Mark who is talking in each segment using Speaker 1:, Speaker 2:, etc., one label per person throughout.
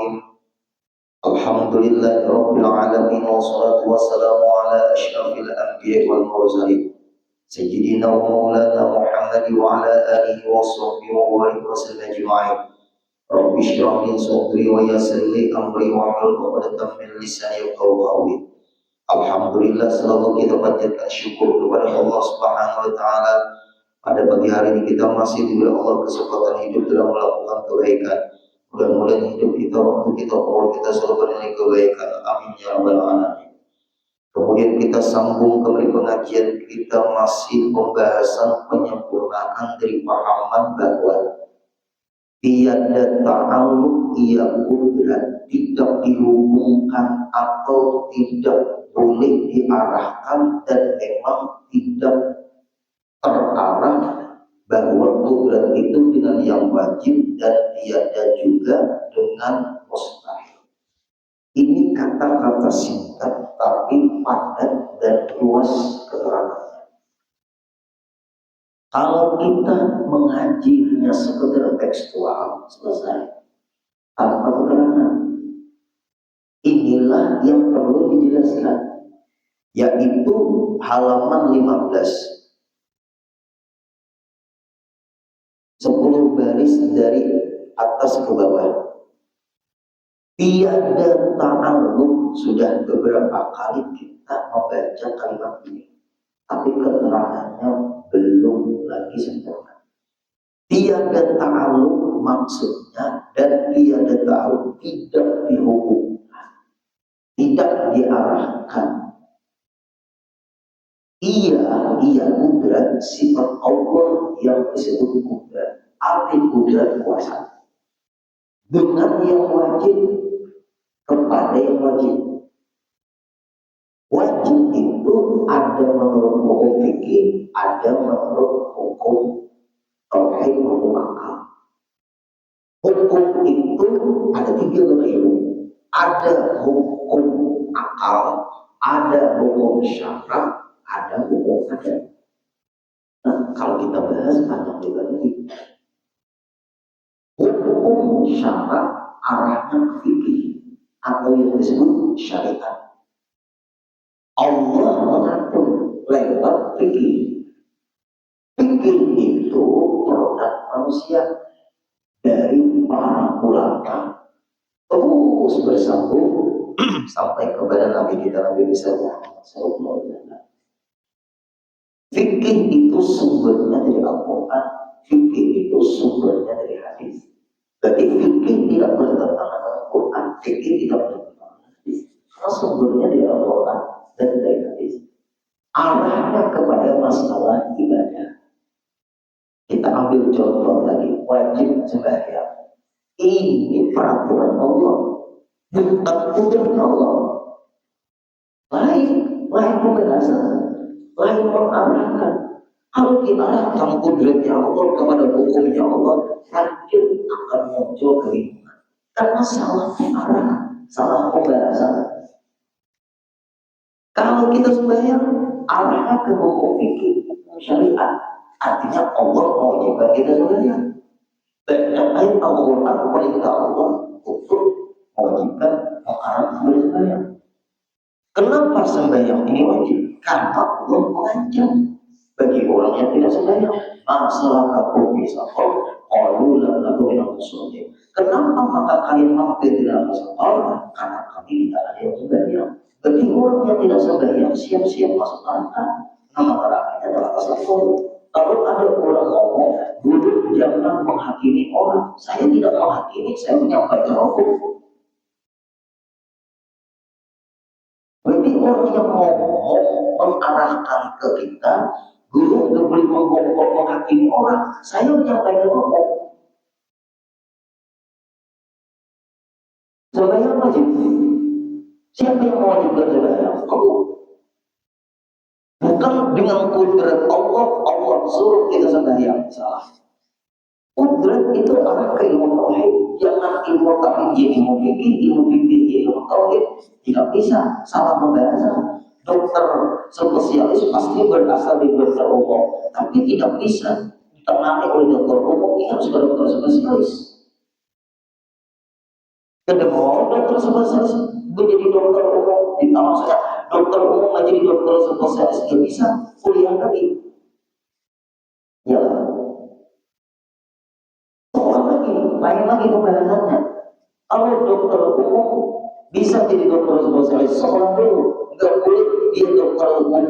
Speaker 1: Bismillahirrahmanirrahim. Alhamdulillahirabbil alamin wassalatu wassalamu ala asyrafil anbiya'i wal mursalin sayyidina wa maulana Muhammad wa ala alihi washabbihi wa barik wa sallam ajma'in. Rabbi shrah li sadri wa yassir li amri wa hlul 'uqdatam min lisani yafqahu qawli. Alhamdulillah, selalu kita panjatkan syukur kepada Allah Subhanahu wa taala. Pada pagi hari ini kita masih diberi Allah kesempatan hidup dalam melakukan kebaikan. Mudah-mudahan hidup kita, waktu kita, umur kita selalu bernilai kebaikan. Amin ya rabbal alamin. Kemudian kita sambung kembali pengajian kita, masih pembahasan penyempurnaan dari pahaman bahwa tiada ta'alluq ia qudrat, tidak dihubungkan atau tidak boleh diarahkan dan memang tidak terarah bahwa qudrat itu dengan yang wajib dan tiada juga dengan mustahil. Ini kata-kata singkat tapi padat dan luas keterangannya. Kalau kita mengaji hanya sekedar tekstual, selesai tanpa keterangan. Inilah yang perlu dijelaskan, yaitu halaman 15. 10 baris dari atas ke bawah. Tiada ta'alluq, sudah beberapa kali kita membaca kalimat ini, tapi keterangannya belum lagi sempurna. Tiada ta'alluq maksudnya, dan tiada ta'alluq tidak dihubungkan, tidak diarahkan. Ia kudrat, sifat Allah yang disebut kudrat, arti kudrat kuasa, dengan yang wajib kepada yang wajib. Wajib itu ada menurut hukum fikih, ada menurut hukum tauhid, hukum akal. Hukum itu ada 3 ilmu. Ada hukum akal, ada hukum syara, ada hukum adat. Nah, kalau kita bahas panjang lebar ini, hukum syara arahnya ke fikih atau yang disebut syariat. Allah mengatur lewat fikih. Fikih itu produk manusia dari para ulama, terus bersambung sampai kepada Nabi kita, Nabi besar Muhammad SAW. Fikih itu sumbernya dari Al-Quran, fikih itu sumbernya dari hadis. Berarti fikih tidak bertentangan dengan Al-Quran, fikih tidak bertentangan dengan hadis, karena sumbernya dari Al-Quran dan dari hadis. Arahnya kepada masalah ibadah. Kita ambil contoh lagi, wajib sembahyang. Ini peraturan Allah, bukan kudrat Allah. Lain pembahasan, lain mengarahkan. Kalau kita arahkan kudratnya Allah kepada hukumnya Allah, yakin akan muncul kebingungan. Karena salah pengarahan, salah pembahasan. Kalau kita sembahyang, arahnya ke hukum fikih, syariat, artinya Allah mewajibkan kita sembahyang. Banyak ayat Al-Quran perintah Allah untuk mewajibkan mengarah kepada sembahyang. Kenapa sembahyang ini wajib? Karena Allah mengancam bagi orang yang tidak sembahyang. Masalah kaum misafar, qalulan lagu minal muslimin. Kenapa maka kalian mampir di dalam masalah? Karena kami tidak ada yang sembahyang. Bagi orang yang tidak sembahyang, siap-siap masuk neraka. Nama nerakanya adalah asal. Kalau ada orang ngomong, dulu jangan menghakimi orang. Saya tidak menghakimi, saya menyampaikan hukum. Berarti orang yang ngomong mengarahkan ke kita, guru nggak boleh mengomong menghakimi orang. Saya menyampaikan hukum. Sembahyang wajib. Siapa yang mewajibkan sembahyang? Kamu. Bukan dengan kudrat Allah, Allah suruh kita sembahyang. Salah. Kudrat itu arah ke ilmu tauhid. Jangan ilmu tauhid jadi ilmu fikih, ilmu fikih jadi ilmu tauhid. Tidak bisa, salah pembahasan. Dokter spesialis pasti berasal dari dokter umum, tapi tidak bisa ditangani oleh dokter umum. Ini harus ke dokter spesialis. Kedua, dokter spesialis menjadi dokter umum, maksudnya dokter umum menjadi dokter spesialis dia bisa kuliah lagi. Ya, seorang lagi, lain lagi pembahasannya. Kalau dokter umum bisa jadi dokter spesialis, seorang dulu nggak boleh dia dokter umum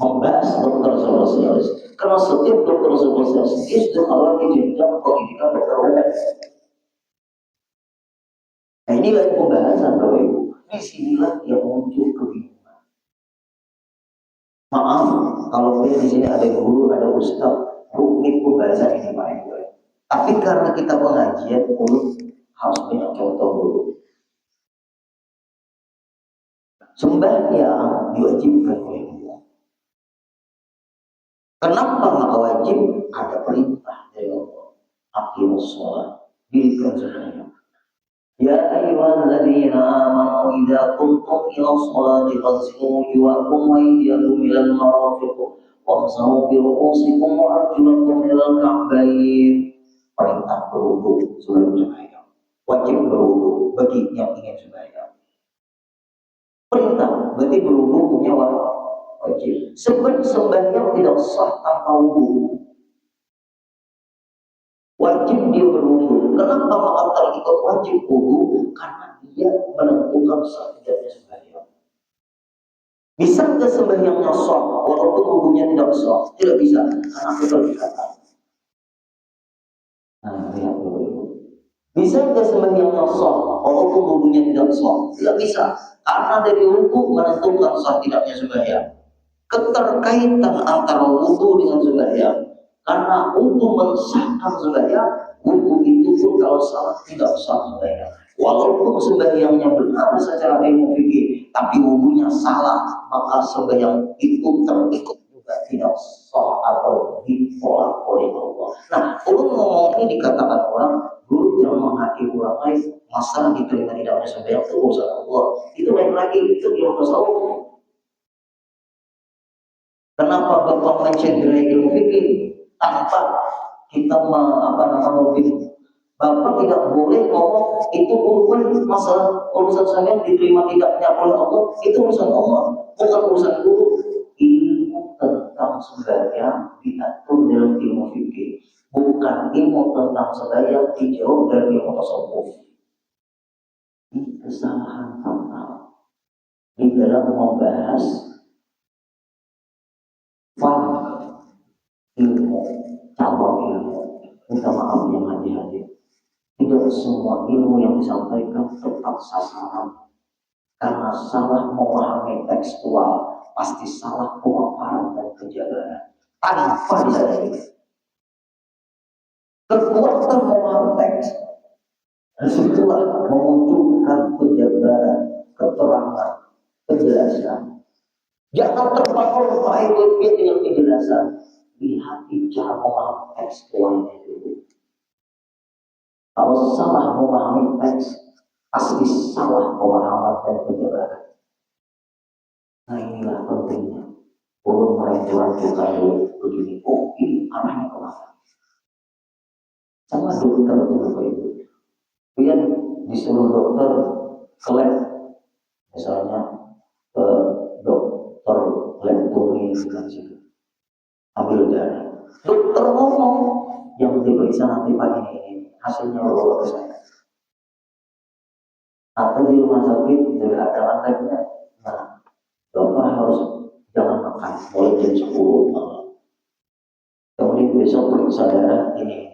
Speaker 1: membahas dokter spesialis, karena setiap dokter spesialis dia sudah alami jenjang pendidikan dokter umum. Nah, inilah pembahasan Bapak Ibu. Disinilah yang muncul kebingungan. Maaf, kalau di sini ada guru, ada ustaz, rumit pembahasan ini Pak Ibu. Tapi karena kita pengajian, harus banyak contoh dulu. Sembahyang diwajibkan oleh Allah. Kenapa nggak wajib? Ada perintah dari Allah. Aqimus sholat, dirikan sembahyang. Ya ayyuhalladzina amanu idza qumtum ila sholati faghsilu wujuhakum wa aydiyakum ila al-marafiq wamsahu bi ru'usikum wa arjulakum ila al-ka'bayn. Perintah berwudu sebelum sembahyang. Wajib berwudu bagi yang ingin sembahyang. Perintah berarti berwudu punya wajib. Sebab sembahyang tidak sah tanpa wudu. Wajib dia berwudu. Kenapa mengatakan itu wajib wudu? Karena dia menentukan sah tidaknya sembahyang. Bisa nggak sembahyangnya sah walaupun wudunya tidak sah? Tidak bisa, karena itu dikatakan. Nah, lihat dulu. Bisa nggak sembahyangnya sah walaupun wudunya tidak sah? Tidak bisa, karena dari wudu menentukan sah tidaknya sembahyang. Keterkaitan antara wudu dengan sembahyang. Karena wudu mensahkan sembahyang, wudu itu pun kalau salah tidak sah sembahyang. Walaupun sembahyangnya benar secara ilmu fikih, tapi wudunya salah, maka sembahyang itu terikut juga tidak sah atau ditolak oleh Allah. Nah, ulun ngomong ini dikatakan orang, guru jangan menghakimi orang lain, masalah diterima tidaknya sembahyang itu urusan Allah. Itu lain lagi, itu ilmu tasawuf. Kenapa Bapak mencederai ilmu fikih tanpa kita mungkin Bapak tidak boleh ngomong itu urusan masalah urusan saya diterima tidaknya oleh Allah, itu urusan Allah, bukan urusan guru. Ilmu tentang sembahyang diatur dalam ilmu fikih, bukan ilmu tentang sembahyang dijauh dari ilmu tasawuf. Ini kesalahan fatal di dalam membahas ilmu, cabang ilmu. Minta maaf yang hadir-hadir. Tidak semua ilmu yang disampaikan tepat sasaran. Karena salah memahami tekstual, pasti salah pemaparan dan penjagaan. Tanpa disadari. Kekuatan memahami teks, disitulah memunculkan penjagaan, keterangan, penjelasan. Jangan terpaku pada itu dengan penjelasan. Lihat cara memahami tekstualnya dulu. Kalau salah memahami teks, pasti salah pemahaman dan penjelasan. Nah, inilah pentingnya. Belum melanjutkan dulu begini. Oh, ini arahnya kemana? Sama dokter itu Bapak Ibu. Kemudian disuruh dokter ke lab, misalnya ke dokter laboratorium dengan situ. Ambil darah. Dokter ngomong yang diperiksa nanti pagi ini hasilnya bawa ke saya. Atau di rumah sakit dari ada lantainya. Nah, dokter harus jangan makan mulai jam 10 malam. Kemudian besok periksa darah ini.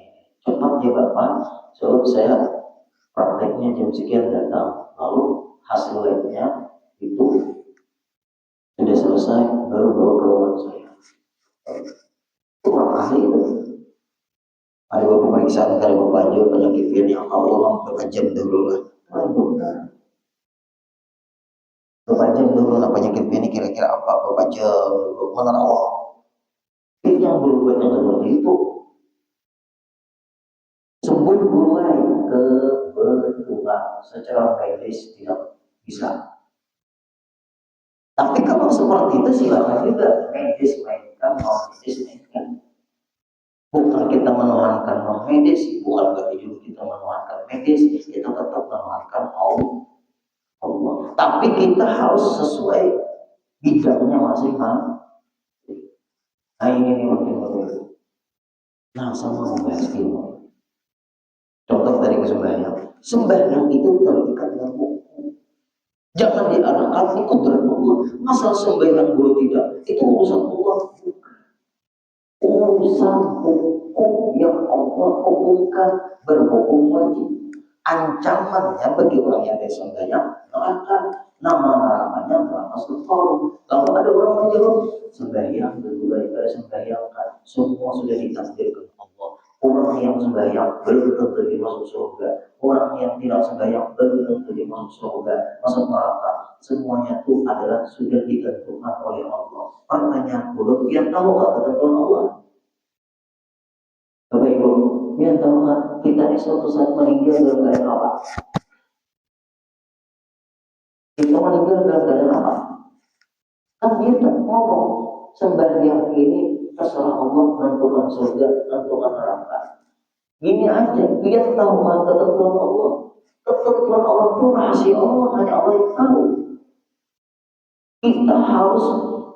Speaker 1: Cepat ya Bapak, sebab saya prakteknya jam sekian datang. Lalu hasil labnya itu sudah selesai baru bawa ke rumah saya. Itu orang ahli itu. Ada beberapa pemeriksaan kali Bapak Anjo penyakit yang Allah berapa jam dulu lah. Berapa jam dulu lah penyakit ini kira-kira apa? Berapa jam dulu mengenal Allah. Ini yang berbuat yang seperti itu. Sembuh mulai kebetulan secara medis tidak bisa. Tapi kalau seperti itu silakan juga medis mainkan, non medis mainkan. Bukan kita menuhankan non medis, bukan berarti juga kita menuhankan medis, kita tetap mengenalkan Allah. Tapi kita harus sesuai bidangnya masing-masing. Nah ini nih makin berbeda. Nah sama membahas ilmu. Contoh dari sembahyang. Sembahyang itu terikat dengan buku. Jangan diarahkan itu Allah. Masalah sembahyang boleh tidak? Itu urusan Allah. Urusan hukum yang Allah hukumkan, berhukum wajib. Ancamannya bagi orang yang sembahyang neraka. Nama neramanya neraka sultan. Kalau ada orang menjawab sembahyang berbeda dari sembahyang kan, semua sudah ditakdirkan Allah. Orang yang sembahyang belum tentu dia masuk surga. Orang yang tidak sembahyang belum tentu dia masuk surga, masuk neraka. Semuanya itu adalah sudah ditentukan oleh Allah. Pertanyaan buruk, yang tahu nggak ketentuan Allah? Bapak Ibu, yang tahu nggak kita di suatu saat meninggal dalam keadaan apa? Kita meninggal dalam keadaan apa? Kan dia ngomong sembahyang ini terserah Allah menentukan surga, menentukan neraka. Gini aja, dia tahu nggak ketentuan Allah? Ketentuan Allah itu rahasia Allah, hanya Allah yang tahu. Kita harus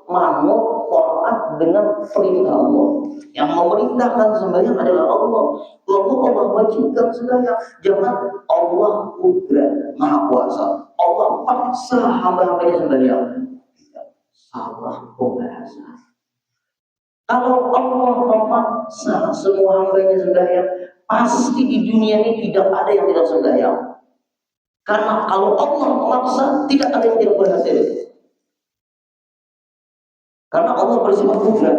Speaker 1: manut taat dengan perintah Allah. Yang memerintahkan sembahyang adalah Allah. Lalu Allah wajibkan sembahyang. Jangan Allah kudrat maha kuasa. Allah paksa hamba-hambanya sembahyang. Salah pembahasan. Kalau Allah memaksa semua hambanya sembahyang, pasti di dunia ini tidak ada yang tidak sembahyang. Karena kalau Allah memaksa, tidak ada yang tidak berhasil. Karena Allah bersifat kudrat.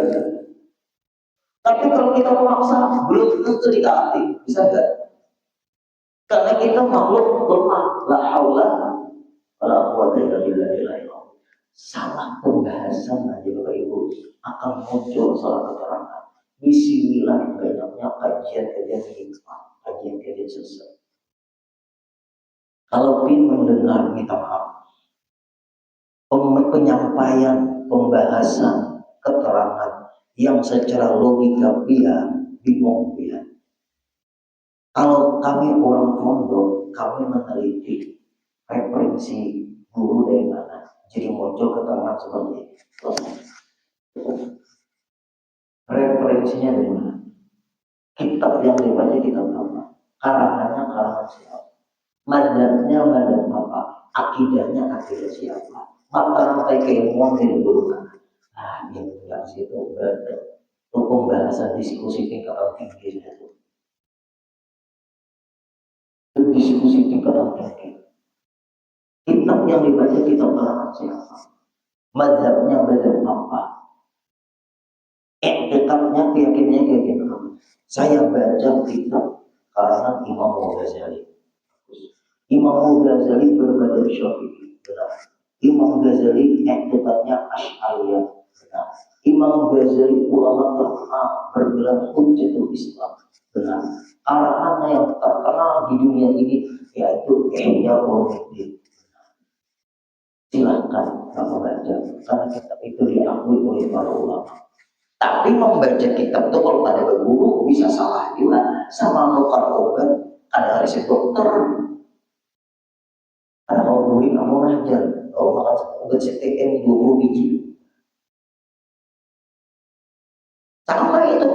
Speaker 1: Tapi kalau kita memaksa, belum tentu ditaati. Bisa enggak? Karena kita makhluk lemah. La haula wala quwwata illa billah. Salah pembahasan aja Bapak Ibu akan muncul salah keterangan. Bismillah banyaknya kajian-kajian hikmah, kajian-kajian sesat. Kalau ingin mendengar, minta maaf, penyampaian, pembahasan, keterangan yang secara logika bingung. Kalau kami orang pondok, kami meneliti referensi guru dari mana, jadi muncul keterangan seperti itu. Referensinya dari mana? Kitab yang dibaca kitab apa? Karangannya karangan siapa? Madhabnya madhab apa? Akidahnya akidah siapa? Mata rantai keilmuan dari guru mana? Nah, ini enggak situ berarti itu pembahasan diskusi tingkatan tinggi itu. Diskusi tingkatan tinggi. Kitab yang dibaca kitab karangan siapa? Madhabnya madhab apa? Kitabnya keyakinannya kayak gitu. Saya baca kitab karangan Imam Ghazali. Imam Ghazali bermadhab Syafi'i, benar. Imam Ghazali kitabnya Asy'ariyah, benar. Imam Ghazali ulama terkenal bergelar Hujjatul Islam, benar. Karangannya yang terkenal di dunia ini yaitu Ihya Ulumuddin. Silakan kamu baca, karena kitab itu diakui oleh para ulama. Tapi membaca kitab itu kalau ada guru bisa salah juga, sama nukar obat, ada resep dokter. Karena kalau guru nggak mau ngajar, kalau makan obat CTM 20 biji, sama itu.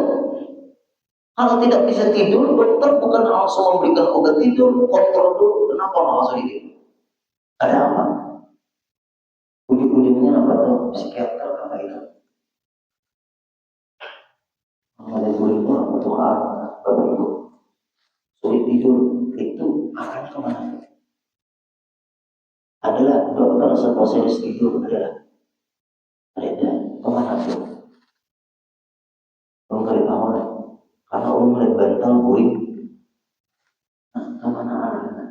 Speaker 1: Kalau tidak bisa tidur, dokter bukan langsung memberikan obat tidur, kontrol dulu, kenapa langsung tidur? Ada apa? Ujung-ujungnya apa tuh? Psikiater apa itu? Ada guru itu apa tuh? Bapak Ibu, sulit tidur itu akan kemana? Adalah dokter spesialis tidur adalah ada kemana tuh? Mengkali awal, karena orang melihat bantal guring, nah kemana arahnya?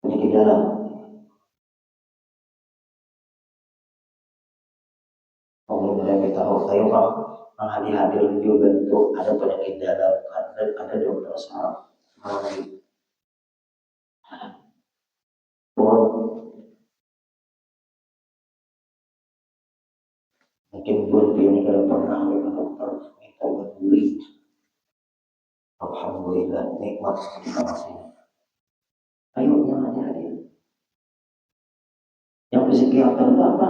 Speaker 1: Penyakit dalam. Kalau mulai tahu, ayo bang, hadir video bentuk ada penyakit dalam, ada dokter saraf, mungkin belum ini kalau pernah ke dokter minta obat guling. Alhamdulillah nikmat kita masih. Ayo yang hadir. Yang psikiater itu apa?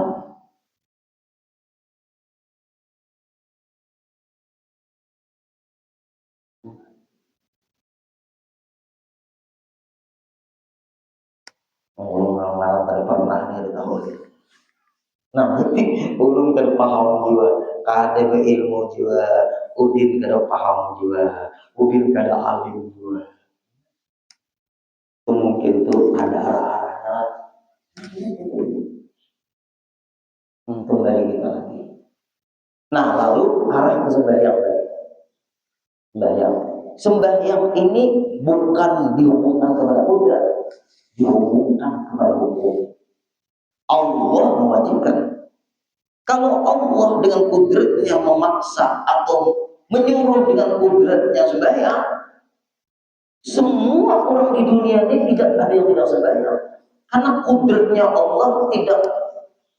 Speaker 1: Orang-orang tadi pernah nih di tahun ini. Nah, nanti ulun terpaham juga, kada ilmu juga, udin kada paham juga, udin kada alim juga. Itu mungkin tuh ada arah-arahnya. Untung dari kita lagi. Nah, lalu arah ke sembahyang tadi. Sembahyang. Sembahyang ini bukan dihubungkan kepada kudrat, dihubungkan kepada hukum. Allah mewajibkan. Kalau Allah dengan kudratnya memaksa atau menyuruh dengan kudratnya sembahyang, semua orang di dunia ini tidak ada yang tidak sembahyang. Karena kudratnya Allah tidak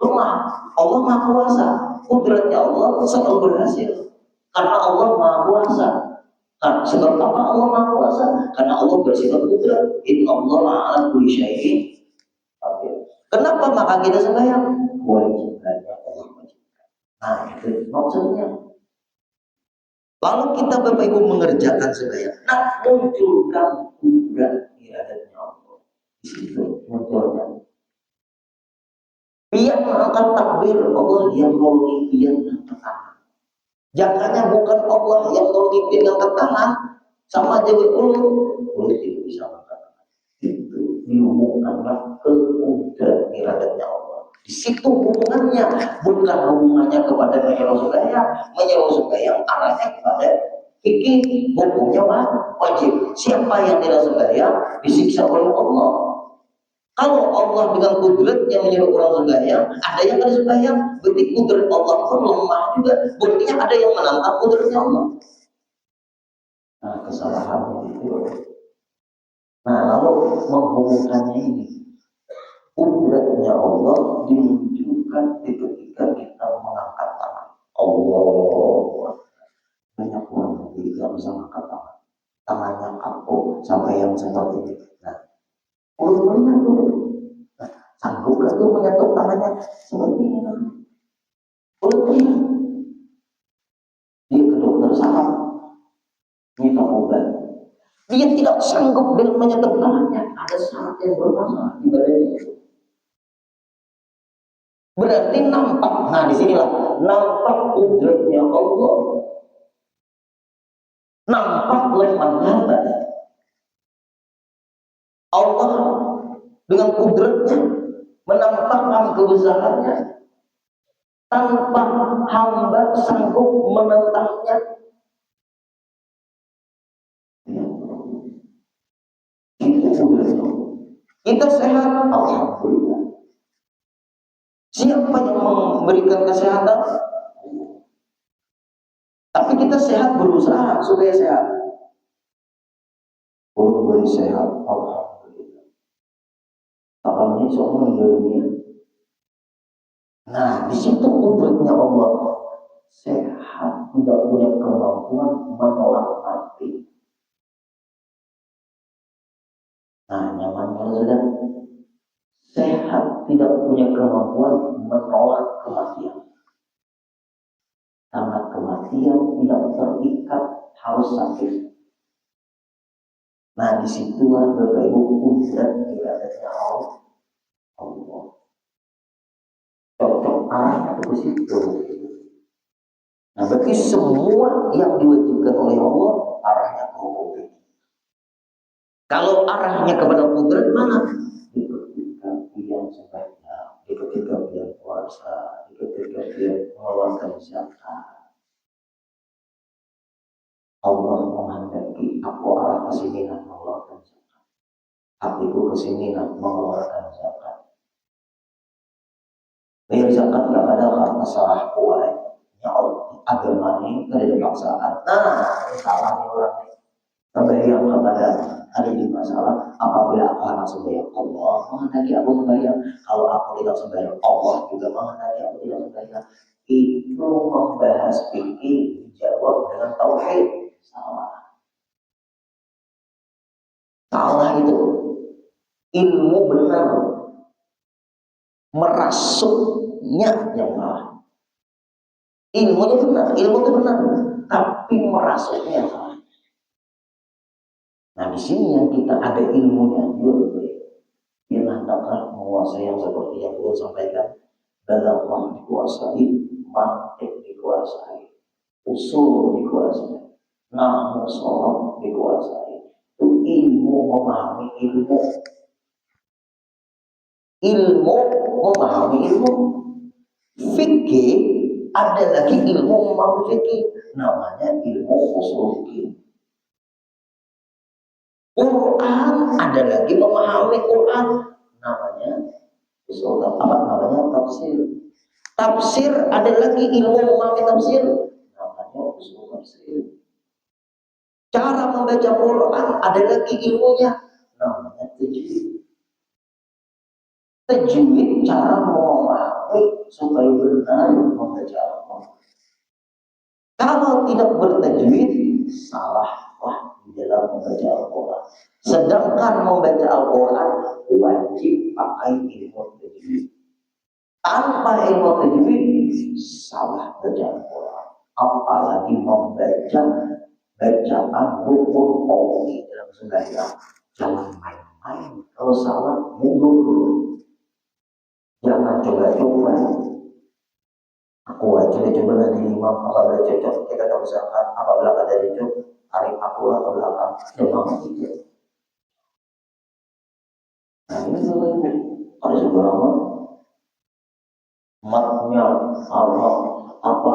Speaker 1: lemah. Allah Maha Kuasa. Kudratnya Allah selalu berhasil. Karena Allah Maha Kuasa. Nah, sebab apa Allah Maha Kuasa? Karena Allah bersifat kudrat. Inna Allah ala kulli syai'in qadir. Kenapa maka kita sembahyang? Wajibkannya Allah wajibkan. Nah, itu maksudnya. Lalu kita Bapak Ibu mengerjakan sembahyang. Nah, munculkan kudrat iradatnya Allah. Di situ munculkan. Dia mengangkat takbir Allah yang melalui pian dan tangan. Jangannya bukan Allah yang melalui pian dan tangan, sama aja ulut tidak bisa makan. Itu dihubungkanlah ke kudrat iradatnya Allah. Di situ hubungannya, bukan hubungannya kepada menyeru sembahyang arahnya kepada fikih, hukumnya wajib. Siapa yang tidak sembahyang disiksa oleh Allah. Kalau Allah dengan kudratnya menyuruh orang sembahyang, ada yang tidak sembahyang, berarti kudrat Allah pun lemah juga. Buktinya ada yang menantang kudratnya Allah. Nah, kesalahan itu. Nah, lalu menghubungkannya ini, kudratnya Allah dimunculkan ketika kita mengangkat tangan. Allah, banyak orang yang tidak bisa mengangkat tangan. Tangannya kaku sampai yang seperti ini. Nah, ulun dulu. Sanggup gak tuh menyetok tangannya seperti ini? Ulun dia ke dokter saham minta obat. Dia tidak sanggup dengan menyetok tangannya. Ada syarat yang bermasalah di badannya. Berarti nampak. Nah, disinilah nampak kudratnya Allah. Nampak lemahnya Allah dengan kudratnya menampakkan kebesarannya tanpa hamba sanggup menentangnya. Kita sehat, alhamdulillah. Siapa yang memberikan kesehatan? Tapi kita sehat, berusaha supaya sehat. Beri sehat, alhamdulillah. Apalagi seorang meninggal dunia. Nah, di situ kudratnya Allah. Sehat, tidak punya kemampuan menolak mati. Nah, nyamannya sudah. Sehat, tidak punya kemampuan menolak kematian. Karena kematian tidak terikat, harus sakit. Nah, disitulah Bapak Ibu kudrat iradatnya Allah. Cocok arahnya ke situ. Nah, berarti semua yang diwajibkan oleh Allah arahnya ke hukum. Kalau arahnya kepada kudrat mana? Di ketika dia sebaiknya, di ketika dia puasa, di ketika dia mengeluarkan zakat. Allah menghendaki aku arah ke sini dan mengeluarkan zakat. Hatiku ke sini dan mengeluarkan zakat. Bayar zakat gak ada karena salah kuat. Ya Allah, agama ini gak ada paksaan. Nah, ini salah nih orang ini. Kebayang kepada ada di masalah apabila aku anak sembahyang Allah menghendaki aku sembahyang. Kalau aku tidak sembahyang, Allah juga menghendaki aku tidak sembahyang. Itu membahas fikih dijawab dengan tauhid. Salah. Salah itu ilmu benar, merasuknya yang salah. Ilmu itu benar, tapi merasuknya salah. Nah, di sini yang kita ada ilmunya juga. Bila hendak menguasai yang seperti yang saya sampaikan, dalam dikuasai, mantik dikuasai, usul dikuasai, nahwu shorof dikuasai. Itu ilmu memahami ilmu. Ilmu memahami ilmu. Fikih ada lagi ilmu memahami fikih, namanya ilmu usul fikih. Quran ada lagi memahami Quran, namanya usul namanya tafsir. Tafsir ada lagi ilmu memahami tafsir, namanya usul tafsir. Cara membaca Quran ada lagi ilmunya, namanya tajwid. Tajwid cara memahami supaya benar membaca Al-Quran. Kalau tidak bertajwid, salahlah di dalam membaca Al-Quran. Sedangkan membaca Al-Quran wajib pakai ilmu tajwid. Tanpa ilmu tajwid, salah baca Al-Quran. Apalagi membaca bacaan rukun qauli dalam sembahyang. Jangan main-main. Kalau salah, mundur dulu. Jangan coba-coba. Aku coba nanti imam apabila cocok, kita tahu misalkan apabila ada cocok, tarik aku ke belakang, imam itu. Nah ini sebenarnya harus berapa? Matnya apa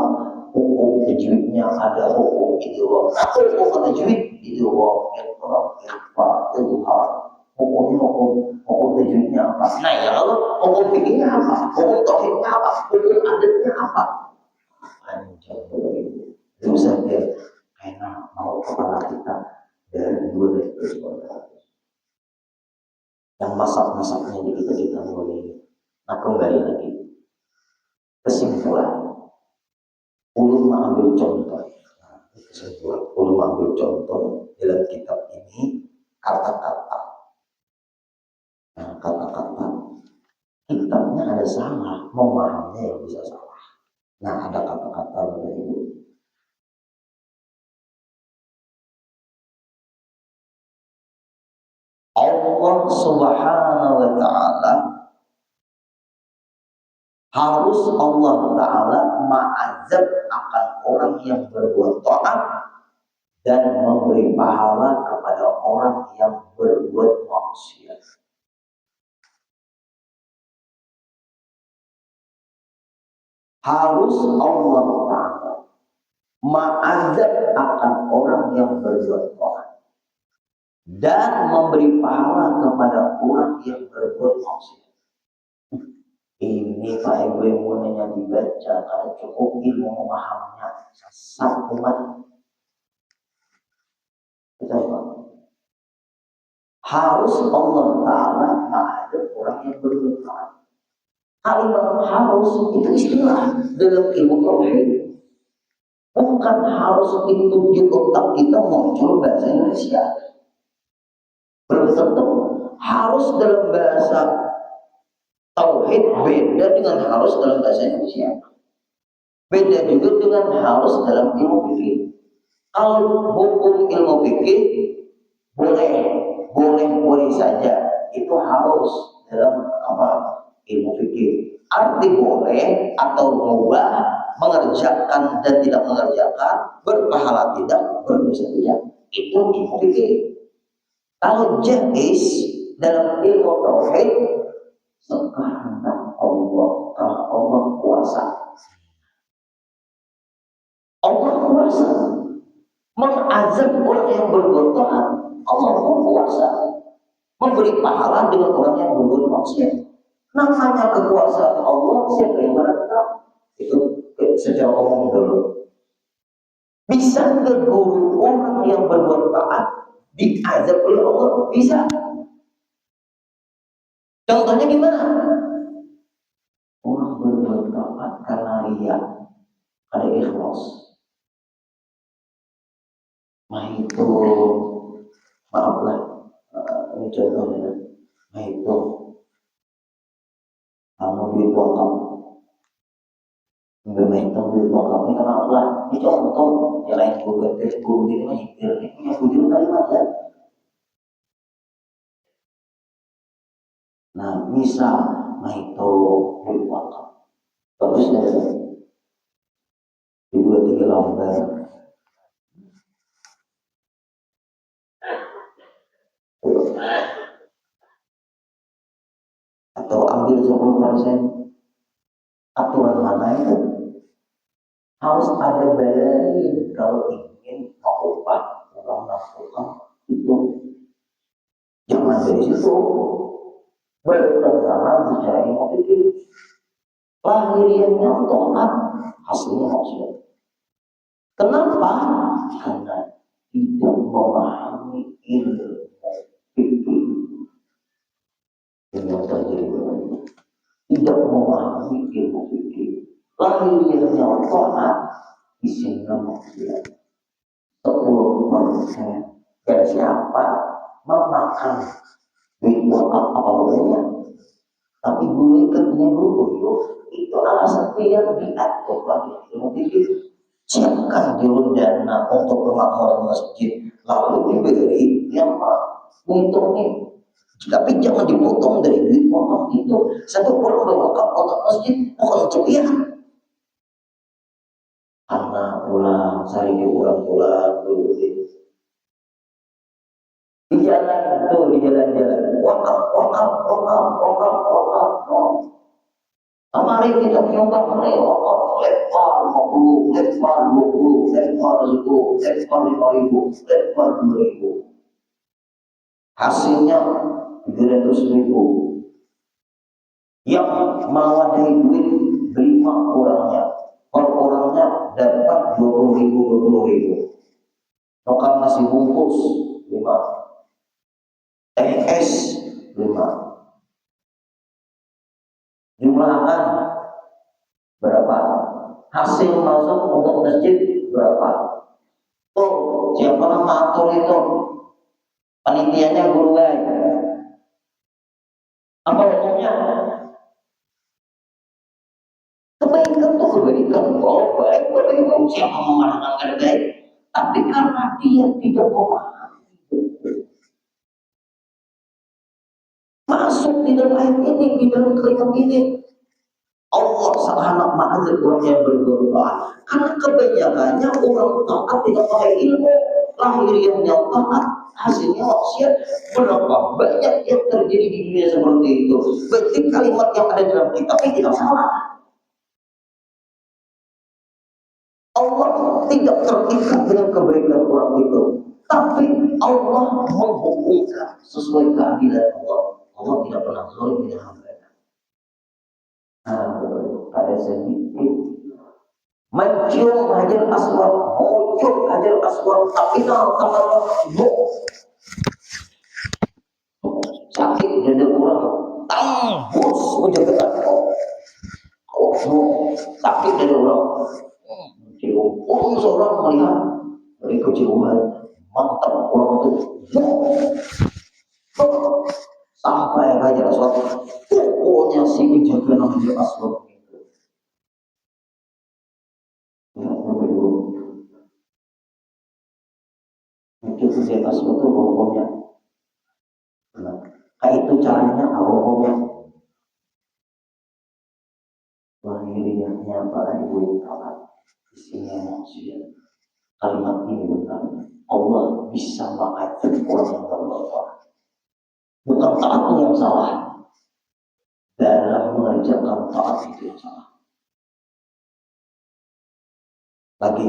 Speaker 1: hukum tajwidnya, ada hukum idgham. Apa hukum tajwid? Idgham, iqra, ikhfa, izhar. Hukumnya hukum tajwidnya apa? Nah ya Allah, hukum fikihnya apa? Hukum tauhidnya apa? Hukum adatnya apa? Panjang begitu. Itu saja enak mau kepala kita dari dua yang masak-masaknya di kita mulai. Nah kembali lagi kesimpulan. Ulun mengambil contoh. Kesimpulan. Ulun mengambil contoh dalam kitab ini kata-kata. Nah, kata-kata kitabnya ada salah, memahaminya yang bisa salah. Nah, ada kata-kata begini. Allah Subhanahu wa taala harus Allah taala ma'azab akan orang yang berbuat taat dan memberi pahala kepada orang yang berbuat maksiat. Harus Allah taala ma'azab akan orang yang berbuat taat dan memberi pahala kepada orang yang berbuat maksiat. Ini Pak Ibu yang mulanya dibaca karena cukup ilmu memahaminya satu umat. Coba. Harus Allah Ta'ala ma'adab orang yang berbuat taat. Kalimat harus itu istilah dalam ilmu tauhid. Bukan harus itu di otak kita muncul bahasa Indonesia. Belum tentu harus dalam bahasa tauhid beda dengan harus dalam bahasa Indonesia. Beda juga dengan harus dalam ilmu fikih. Kalau hukum ilmu fikih boleh saja itu harus dalam ilmu fikih. Arti boleh atau mubah, mengerjakan dan tidak mengerjakan, berpahala tidak, berdosa tidak. Itu ilmu fikih. Kalau jais dalam ilmu tauhid, sekehendak Allah, karena Allah kuasa. Allah kuasa mengazab orang yang berbuat taat. Allah pun kuasa memberi pahala dengan orang yang berbuat maksiat. Namanya kekuasaan Allah, siapa yang menentang? Itu secara umum dulu. Bisa ke guru orang yang berbuat taat diazab oleh Allah? Bisa. Contohnya gimana? Orang berbuat taat karena riya, ada ikhlas. Nah itu maaflah ini contohnya, nah itu kamu duit wakaf, bermainkan duit wakaf ini karena Allah, ini contoh, yang lain guru ini menyikir, ini punya bujur kalimat ya. Nah, misal, nah itu duit wakaf, bagus ya, di 2-3 lembar, atau ambil 10%, aturan mana itu? Harus ada bayarin kalau ingin mengubah orang nafsukan itu. Jangan dari situ bertentangan secara emotif. Lahiriannya to'at, hasilnya maksiat. Kenapa? Karena tidak memahami ilmu fikih yang terjadi. Tidak memahami ilmu fikih. Lahiriannya to'at, isinya maksiat. 10%. Dan siapa memakan duit wakaf apa bolehnya? Tapi guru ikutnya guru itu alasan dia diatur lagi ilmu fikih. Siapkan dulu dana untuk pemakmuran masjid, lalu diberi yang menghitungnya. Tapi jangan dipotong dari duit wakaf itu. Satu orang berwakaf untuk masjid bukan untuk dia. Anak pulang, sehari pulang dulu di jalan tuh, di jalan-jalan wakaf. Kemarin kita nyumbang nih wakaf lempar 50, lempar 20, lempar 10, lempar 5.000, lempar 2.000. Hasilnya 300.000. Yang mewadahi duit 5 orangnya, per orangnya dapat 20.000. Makan nasi bungkus 5, es 5. Jumlahkan berapa? Hasil masuk untuk masjid berapa? Tuh, siapa yang mengatur itu? Panitianya guru guys. Apa hukumnya? Kebaikan tuh kebaikan. Oh baik, siapa memenangkan baik? Tapi karena dia tidak memahami, masuk di dalam ayat ini, di dalam kalimat ini, Allah sangat ma'azir orang yang berdoa. Karena kebanyakannya orang taat tidak pakai ilmu, lahiriahnya taat, hasilnya maksiat. Berapa banyak yang terjadi di dunia seperti itu? Berarti kalimat yang ada dalam kitab ini tidak salah. Allah tidak terikat dengan kebaikan orang itu, tapi Allah menghukumkan sesuai keadilan Allah. Allah tidak pernah zalim dengan hamba. Ada sedikit mencium hajar aswad, mengucuk hajar aswad, tapi sama sakit dada kurang, tembus menjaga sakit dada kurang. Cium seorang melihat dari kejauhan mantap orang itu sampai hajar aswad, pokoknya si penjaga hajar aswad itu hajar aswad itu hukumnya. Nah, kayak itu caranya hukumnya. Lahiriahnya para ibu taat, isinya maksiat. Kalimat ini benar. Allah bisa mengajak orang yang berdoa. Bukan taat yang salah, dalam mengerjakan taat itu yang salah. Lagi,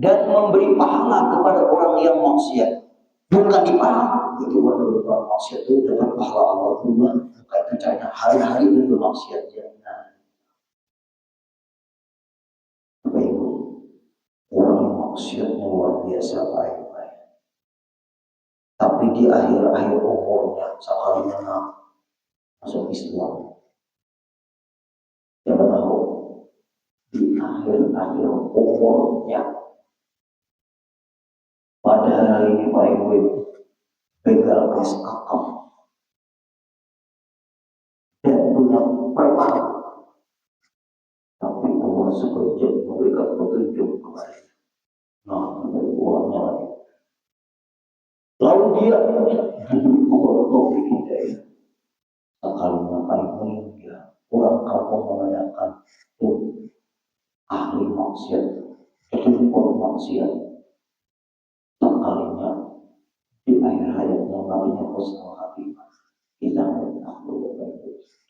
Speaker 1: dan memberi pahala kepada orang yang maksiat, bukan dipaham. Itu orang berbuat maksiat itu dapat pahala Allah juga. Bukan caranya hari-hari itu bermaksiat. Orang maksiatnya luar biasa baik-baik, tapi di akhir-akhir umurnya sekalinya masuk Islam. Siapa tahu di akhir-akhir umurnya pada hari ini Pak Ibu begal wes kakak dan punya perwal, tapi Allah sekejap memberikan petunjuk kepada nah uangnya lagi. Lalu dia Allah taufik hidayah. Sekali ngapain meninggal, orang kampung mengadakan tuh ahli maksiat, tumpul maksiat. Sekalinya di akhir hayatnya matinya husnul khatimah. Kita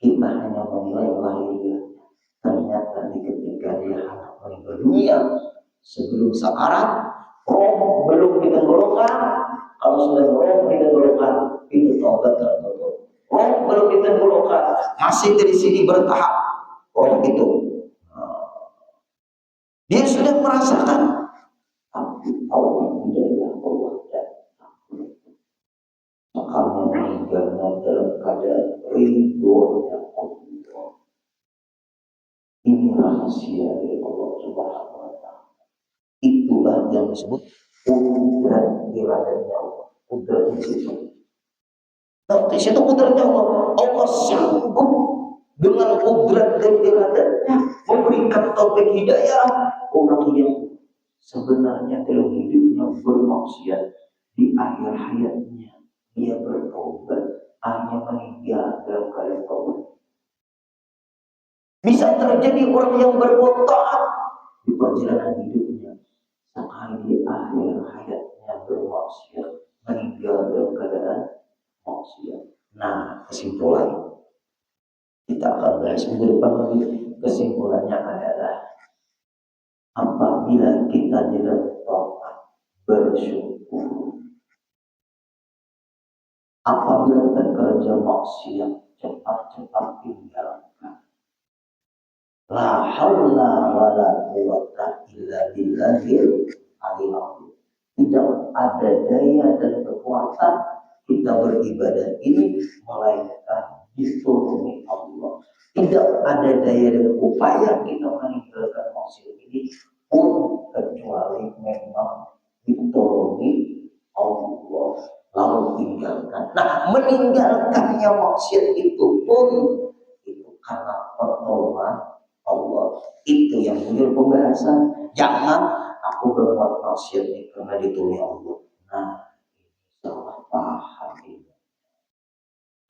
Speaker 1: kita hanya menilai lahirnya. Ternyata di ketika dia hendak meninggal dunia sebelum sakarat, roh belum ditenggorokan. Kalau sudah roh ditenggorokan, itu taubat tertutup. Roh belum ditenggorokan, masih dari sini bertahap. Roh itu, dia sudah merasakan. Tapi Allah hidayah Allah dan makanya meninggalnya dalam keadaan ridhonya Allah. Ini rahasia dari Allah Subhanahu wa Ta'ala. Itulah yang disebut kudrat iradanya Allah. Kudrat di situ. Nah, di situ kudratnya Allah. Allah sanggup dengan kudrat dan iradanya memberikan taufik hidayah orang yang sebenarnya dalam hidupnya bermaksiat, di akhir hayatnya dia bertobat, hanya meninggal dalam keadaan taubat. Bisa terjadi orang yang berbuat taat di perjalanan hidupnya, sekali di akhir hayatnya bermaksiat, meninggal dalam keadaan maksiat. Nah, kesimpulan kita akan bahas minggu depan lagi. Kesimpulannya adalah apabila kita tidak taat, bersyukur. Apabila terkerja maksiat, cepat-cepat tinggalkan. La haula wala quwwata illa billahil aliyil azim. Tidak ada daya dan kekuatan kita beribadah ini melainkan ditolongi Allah. Tidak ada daya dan upaya kita meninggalkan maksiat ini pun kecuali memang ditolongi Allah. Lalu tinggalkan. Nah, meninggalkannya maksiat itu pun itu karena pertolongan Allah. Itu yang muncul pembahasan. Jangan aku berbuat maksiat ini karena ditolongi Allah. Nah, salah paham ini.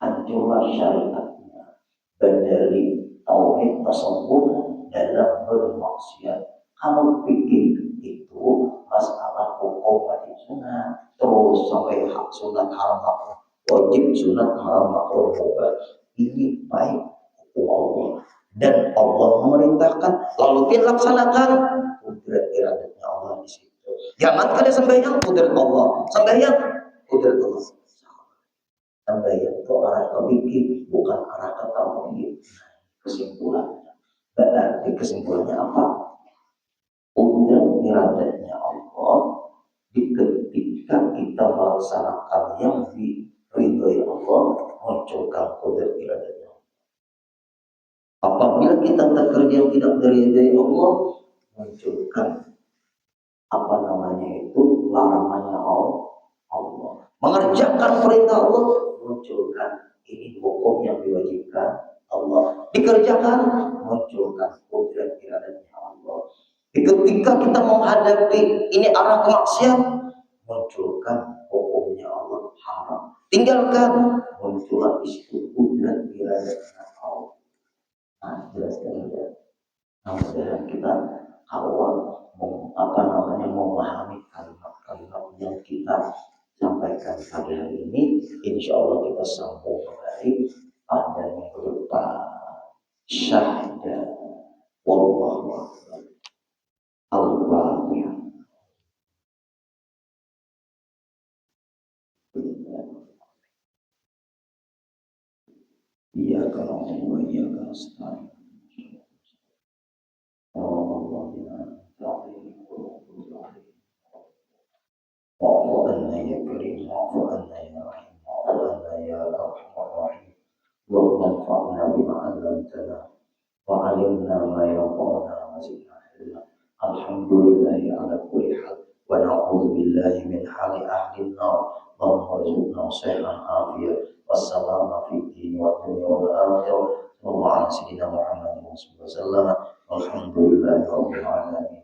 Speaker 1: Hancurlah syariatnya. Berdali tauhid tasawuf dalam bermaksiat. Kamu pikir itu masalah hukum wajib sunat, terus sampai hak sunat haram makruh, wajib sunat haram makruh mubah. Ini baik hukum Allah dan Allah memerintahkan, lalu kita laksanakan. Kudrat iradanya Allah di situ. Jangan kalian sembahyang kudrat Allah, sembahyang kudrat Allah. Sembahyang itu arah kebiki, bukan arah ketauhid. Kesimpulannya, berarti kesimpulannya apa? Kudrat iradanya Allah di ketika kita melaksanakan yang diridhoi Allah, munculkan kudrat iradanya. Apabila kita bekerja yang tidak diridhoi Allah, munculkan apa namanya itu larangannya Allah. Mengerjakan perintah Allah, munculkan ini hukum yang diwajibkan Allah. Dikerjakan, munculkan kudrat iradanya Allah. Ketika kita menghadapi ini arah kemaksiatan, munculkan hukumnya Allah haram. Tinggalkan, munculkan istilah kudrat iradanya Allah. Nah, jelaskan ya. Nah, mudah-mudahan kita awal memahami kalimat-kalimat yang kita sampaikan pada hari ini. Insya Allah kita sambung kembali pada minggu depan. Syahada wallahu a'lam. Al-Fatihah. Iyyaka na'budu wa iyyaka nasta'in. واعف عنا يا كريم، واعف عنا يا رحيم، واعف عنا يا ارحم الراحمين. اللهم انفعنا بما علمتنا وعلمنا ما ينفعنا وزدنا علما. الحمد لله على كل حال ونعوذ بالله من حال اهل النار. اللهم ارزقنا صحيحا الدين والدنيا والآخرة. صلى الله على سيدنا محمد وسلم والحمد لله رب العالمين.